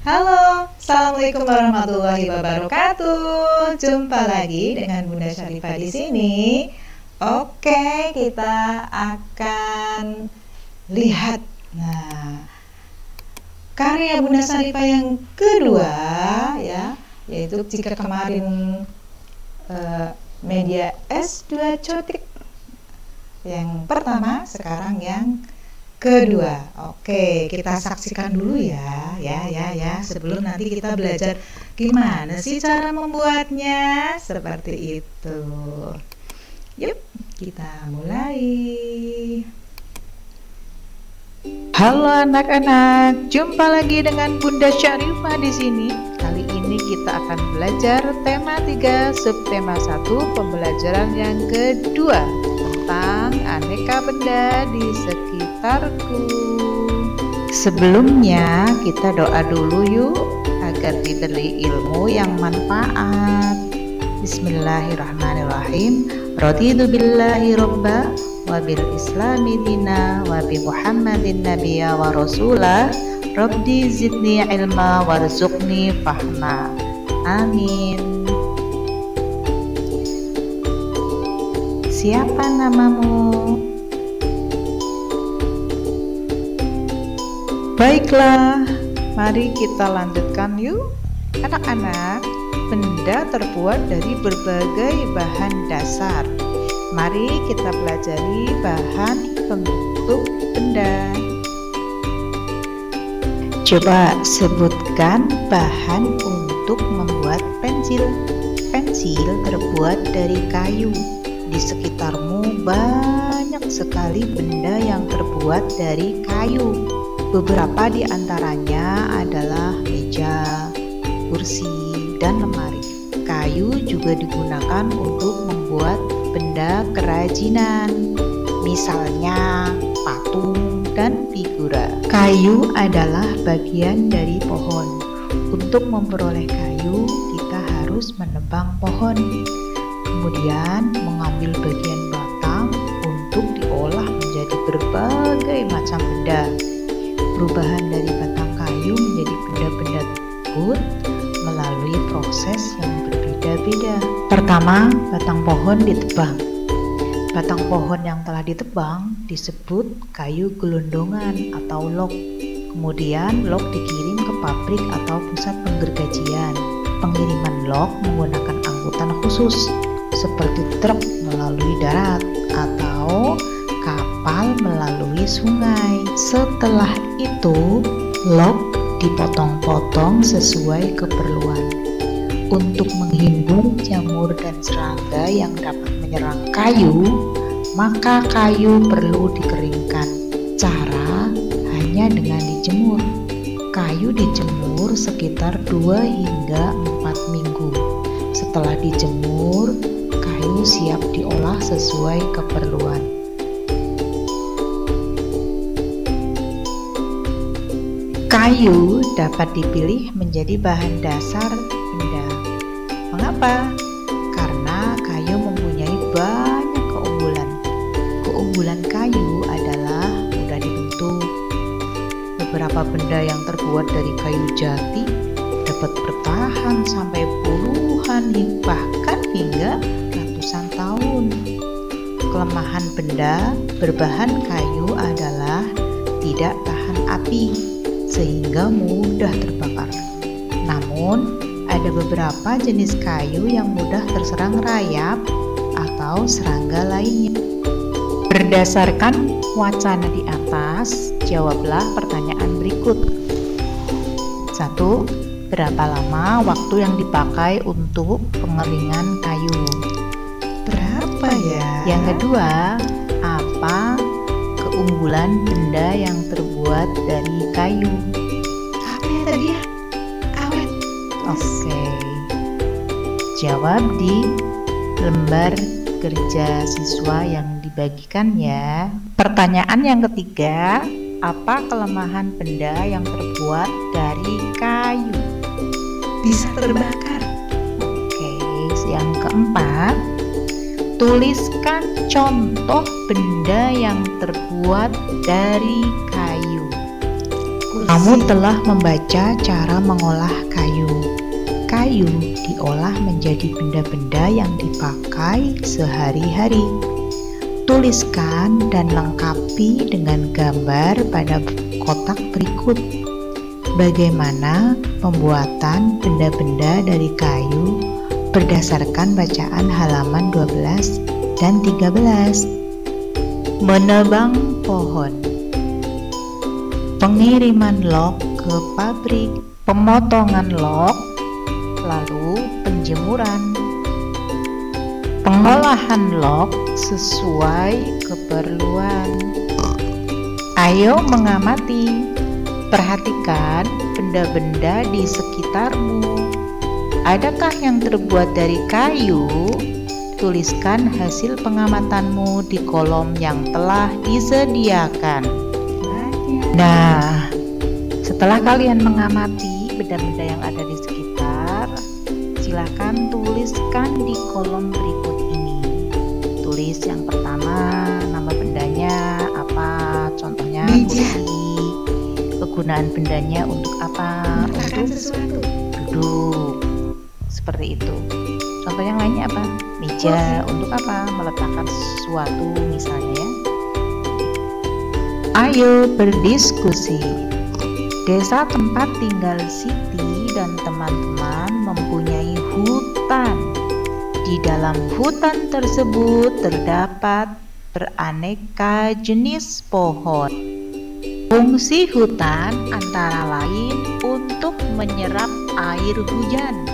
Halo, Assalamualaikum warahmatullahi wabarakatuh. Jumpa lagi dengan Bunda Syarifah di sini. Oke, kita akan lihat karya Bunda Syarifah yang kedua ya, yaitu jika kemarin media S2 Cotik yang pertama, sekarang yang kedua. Oke, kita saksikan dulu ya, sebelum nanti kita belajar gimana sih cara membuatnya, seperti itu. Yuk, kita mulai. Halo anak-anak, jumpa lagi dengan Bunda Syarifah di sini. Kali ini kita akan belajar tema 3, subtema 1, pembelajaran yang kedua tentang aneka benda di sekitarku. Sebelumnya kita doa dulu yuk agar diberi ilmu yang manfaat. Bismillahirrahmanirrahim. Raditu billahi robba wa bil islami dina wa bi muhammadin nabiyya wa rasulah. Rabbi zidni ilma warzuqni fahma. Amin. Siapa namamu? Baiklah, mari kita lanjutkan yuk. Anak-anak, benda terbuat dari berbagai bahan dasar. Mari kita pelajari bahan pembentuk benda. Coba sebutkan bahan untuk membuat pensil. Pensil terbuat dari kayu. Di sekitarmu banyak sekali benda yang terbuat dari kayu. Beberapa di antaranya adalah meja, kursi, dan lemari. Kayu juga digunakan untuk membuat benda kerajinan, misalnya patung dan figura. Kayu adalah bagian dari pohon. Untuk memperoleh kayu, kita harus menebang pohon. Kemudian mengambil bagian batang untuk diolah menjadi berbagai macam benda. Perubahan dari batang kayu menjadi benda-benda tersebut melalui proses yang berbeda-beda. Pertama, batang pohon ditebang. Batang pohon yang telah ditebang disebut kayu gelondongan atau log. Kemudian log dikirim ke pabrik atau pusat penggergajian. Pengiriman log menggunakan angkutan khusus seperti truk melalui darat atau kapal melalui sungai. Setelah itu, log dipotong-potong sesuai keperluan. Untuk menghindar jamur dan serangga yang dapat menyerang kayu, maka kayu perlu dikeringkan. Cara hanya dengan dijemur. Kayu dijemur sekitar 2 hingga 4 minggu. Setelah dijemur, kayu siap diolah sesuai keperluan. Kayu dapat dipilih menjadi bahan dasar benda. Mengapa? Karena kayu mempunyai banyak keunggulan. Keunggulan kayu adalah mudah dibentuk. Beberapa benda yang terbuat dari kayu jati dapat bertahan sampai puluhan bahkan hingga ratusan tahun. Kelemahan benda berbahan kayu adalah tidak tahan api sehingga mudah terbakar. Namun, ada beberapa jenis kayu yang mudah terserang rayap atau serangga lainnya. Berdasarkan wacana di atas, jawablah pertanyaan berikut. 1. Berapa lama waktu yang dipakai untuk pengeringan kayu? Berapa ya? Yang kedua, apa keunggulan benda yang terbuat dari kayu? Apa ya tadi ya? Awet. Oke. Jawab di lembar kerja siswa yang dibagikan ya. Pertanyaan yang ketiga, apa kelemahan benda yang terbuat dari kayu? Bisa terbakar. Oke, yang keempat, tuliskan contoh benda yang terbuat dari kayu. Kamu telah membaca cara mengolah kayu. Kayu diolah menjadi benda-benda yang dipakai sehari-hari. Tuliskan dan lengkapi dengan gambar pada kotak berikut. Bagaimana pembuatan benda-benda dari kayu berdasarkan bacaan halaman 12 dan 13. Menebang pohon. Pengiriman log ke pabrik, pemotongan log, lalu penjemuran. Pengolahan log sesuai keperluan. Ayo mengamati, perhatikan benda-benda di sekitarmu. Adakah yang terbuat dari kayu? Tuliskan hasil pengamatanmu di kolom yang telah disediakan. Nah, setelah kalian mengamati benda-benda yang ada di sekitar, silakan tuliskan di kolom berikut ini. Tulis yang pertama, nama bendanya apa, contohnya kursi. Kegunaan bendanya untuk apa? Untuk duduk, seperti itu. Contoh yang lainnya apa? Meja, untuk apa? Meletakkan sesuatu misalnya ya. Ayo berdiskusi. Desa tempat tinggal Siti dan teman-teman mempunyai hutan. Di dalam hutan tersebut terdapat beraneka jenis pohon. Fungsi hutan antara lain untuk menyerap air hujan.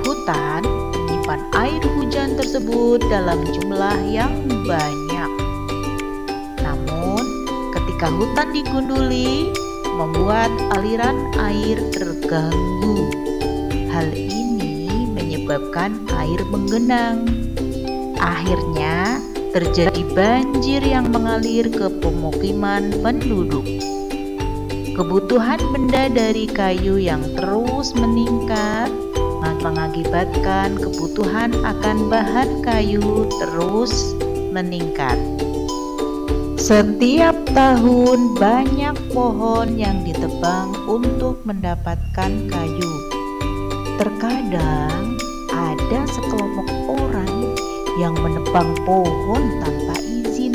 Hutan menyimpan air hujan tersebut dalam jumlah yang banyak. Namun, ketika hutan digunduli, membuat aliran air terganggu. Hal ini menyebabkan air menggenang. Akhirnya, terjadi banjir yang mengalir ke pemukiman penduduk. Kebutuhan benda dari kayu yang terus meningkat mengakibatkan kebutuhan akan bahan kayu terus meningkat. Setiap tahun banyak pohon yang ditebang untuk mendapatkan kayu. Terkadang ada sekelompok orang yang menebang pohon tanpa izin.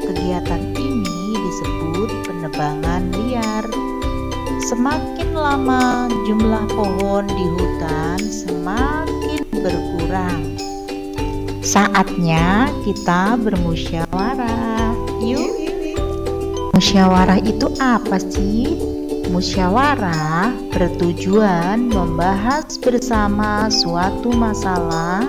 Kegiatan ini disebut penebangan liar. Semakin lama jumlah pohon di hutan semakin berkurang. Saatnya kita bermusyawarah. Yuk. Musyawarah itu apa sih? Musyawarah bertujuan membahas bersama suatu masalah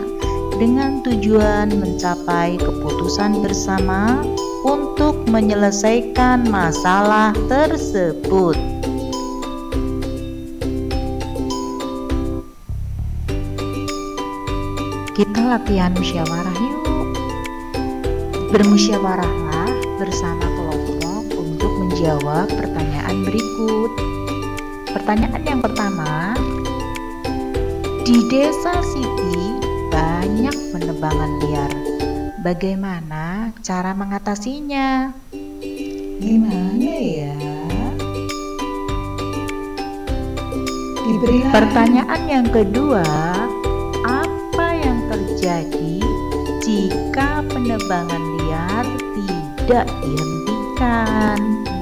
dengan tujuan mencapai keputusan bersama untuk menyelesaikan masalah tersebut. Kita latihan musyawarah yuk. Bermusyawarahlah bersama kelompok untuk menjawab pertanyaan berikut. Pertanyaan yang pertama, di desa Siti banyak penebangan liar. Bagaimana cara mengatasinya? Gimana ya? Pertanyaan yang kedua, apa yang terjadi jika penebangan liar tidak dihentikan?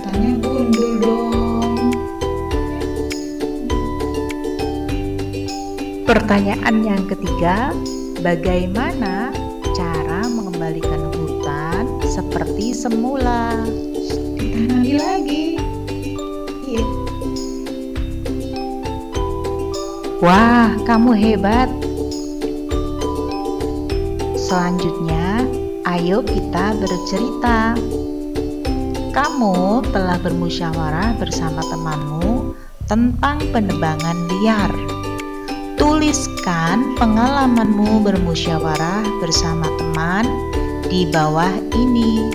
Tanya gundul dong. Pertanyaan yang ketiga, bagaimana cara mengembalikan hutan seperti semula? Ditanami lagi. Iya. Wah, kamu hebat. Selanjutnya, ayo kita bercerita. Kamu telah bermusyawarah bersama temanmu tentang penebangan liar. Tuliskan pengalamanmu bermusyawarah bersama teman di bawah ini.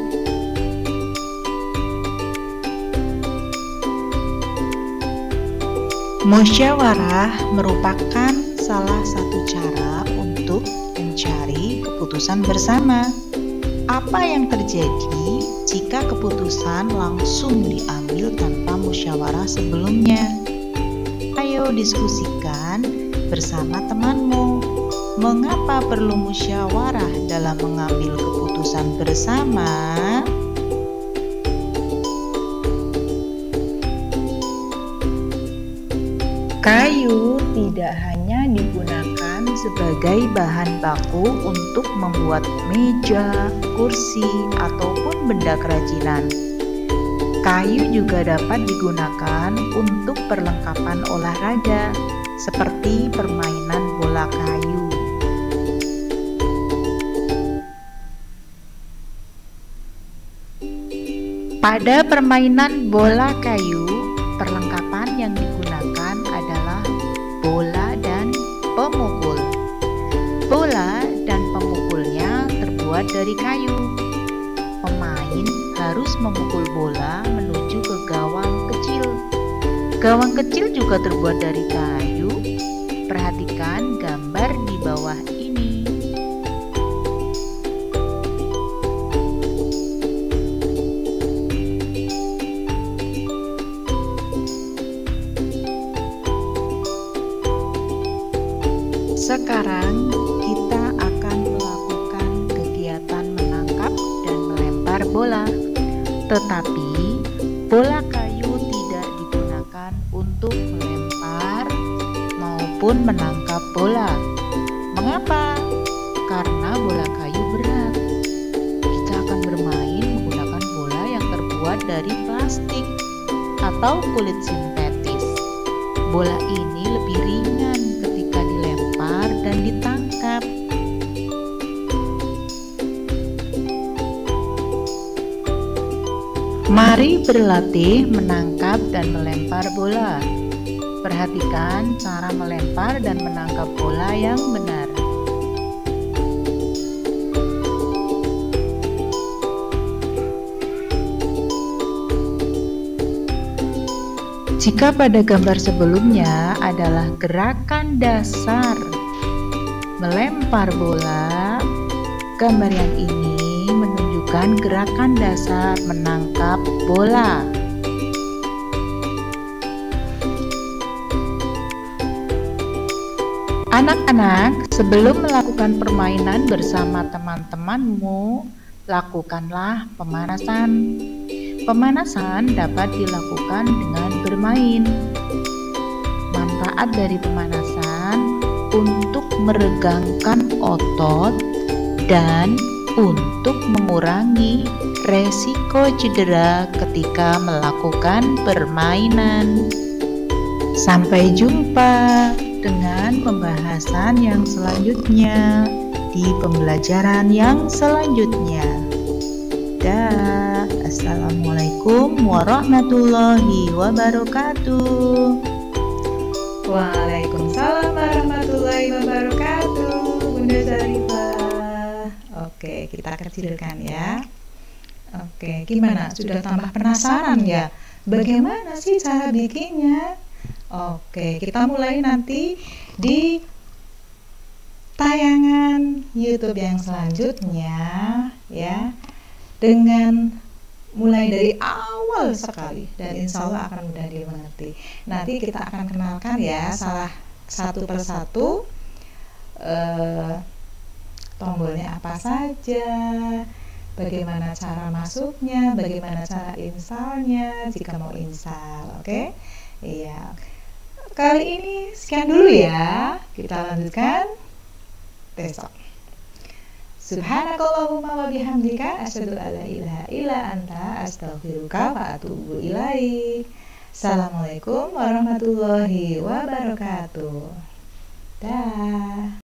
Musyawarah merupakan salah satu cara untuk mencari keputusan bersama. Apa yang terjadi jika keputusan langsung diambil tanpa musyawarah sebelumnya. Ayo diskusikan bersama temanmu, mengapa perlu musyawarah dalam mengambil keputusan bersama? Kayu tidak hanya digunakan sebagai bahan baku untuk membuat meja, kursi, ataupun benda kerajinan. Kayu juga dapat digunakan untuk perlengkapan olahraga, seperti permainan bola kayu. Pada permainan bola kayu, perlengkapan yang digunakan adalah bola dan pemukul. Bola dan pemukulnya terbuat dari kayu. Pemain harus memukul bola menuju ke gawang kecil. Gawang kecil juga terbuat dari kayu. Perhatikan gambar di bawah ini. Sekarang kita akan melakukan kegiatan menangkap dan melempar bola. Tetapi bola kayu tidak digunakan untuk melempar maupun menangkap bola. Mengapa? Karena bola kayu berat. Kita akan bermain menggunakan bola yang terbuat dari plastik atau kulit sintetis. Bola ini lebih ringan ketika dilempar dan ditangkap. Mari berlatih menangkap dan melempar bola. Perhatikan cara melempar dan menangkap bola yang benar. Jika pada gambar sebelumnya adalah gerakan dasar melempar bola, gambar yang ini menunjukkan gerakan dasar menangkap bola. Anak-anak, sebelum melakukan permainan bersama teman-temanmu, lakukanlah pemanasan. Pemanasan dapat dilakukan dengan bermain. Manfaat dari pemanasan untuk meregangkan otot dan untuk mengurangi resiko cedera ketika melakukan permainan. Sampai jumpa dengan pembahasan yang selanjutnya di pembelajaran yang selanjutnya. Assalamualaikum warahmatullahi wabarakatuh. Waalaikumsalam warahmatullahi wabarakatuh, Bunda Syarifah. Oke, kita kecilkan ya. Oke, gimana? Sudah tambah penasaran ya? Bagaimana sih cara bikinnya? Oke, kita mulai nanti di tayangan YouTube yang selanjutnya ya, dengan mulai dari awal sekali dan insya Allah akan mudah dimengerti. Nanti kita akan kenalkan ya salah satu persatu tombolnya apa saja, bagaimana cara masuknya, bagaimana cara installnya jika mau install. Oke? Iya. Kali ini sekian dulu ya. Kita lanjutkan besok. Subhanakallahumma wa bihamdika asyhadu an la ilaha illa anta astaghfiruka wa atubu ilaik. Assalamualaikum warahmatullahi wabarakatuh. Dah.